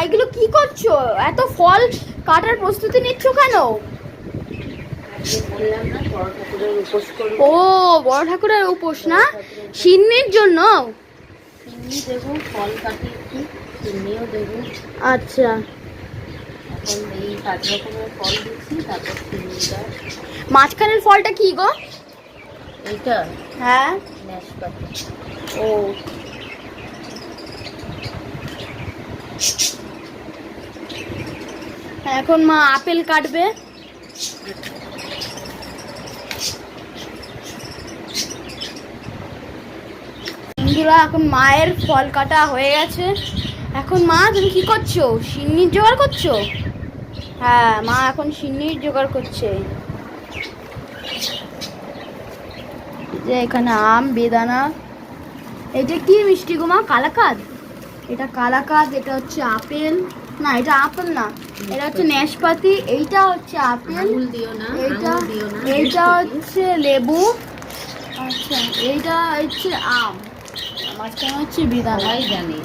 এগুলো কি করছো? এত ফল কাটার প্রস্তুতি নিচ্ছ কেন? ও বড় ঠাকুরের উপোস না, সিন্নির জন্য। আচ্ছা, মাঝখানের ফলটা কি গো? এইটা হ্যাঁ, নাশপাতি। ও এখন মা আপেল কাটবে। বন্ধুরা, এখন মায়ের ফল কাটা হয়ে গেছে। এখন মা তুমি কি করছো? সিন্নির জোগাড় করছো? হ্যাঁ, মা এখন সিন্নির জোগাড় করছে। যে এখানে আম, বেদানা। এটা কি মিষ্টি গো মা? কালাকাঁদ। এটা কালাকাঁদ, এটা হচ্ছে আপেল। না, এটা আপেল না, এটা হচ্ছে নাশপাতি। এইটা হচ্ছে আপেল, এইটা এইটা হচ্ছে লেবু। আচ্ছা, এইটা হচ্ছে আম, মাঝখানে হচ্ছে বেদানা। জানি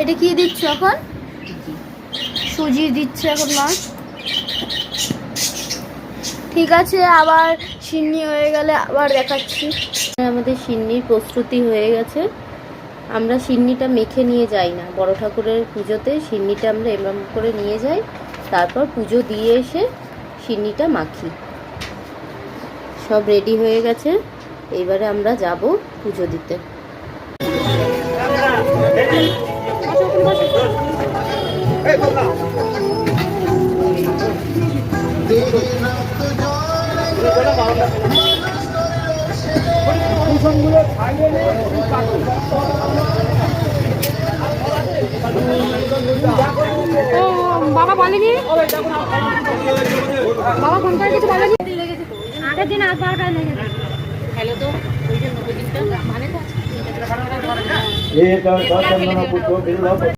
এটা কি দিচ্ছ এখন? সুজি দিচ্ছে এখন মা। ঠিক আছে, আবার সিন্নি হয়ে গেলে আবার দেখাচ্ছি। আমাদের সিন্নির প্রস্তুতি হয়ে গেছে। আমরা সিন্নিটা মেখে নিয়ে যাই না, বড় ঠাকুরের পুজোতে সিন্নিটা আমরা এরকম করে নিয়ে যাই, তারপর পুজো দিয়ে এসে সিন্নিটা মাখি। সব রেডি হয়ে গেছে, এইবারে আমরা যাব পুজো দিতে। বাবা বলেনি, বাবা ফোন করে কিছু বলেনি। আগের দিন আজ 12টায় লেগে গেছে। হ্যালো, তো ওই জন্য মানে তো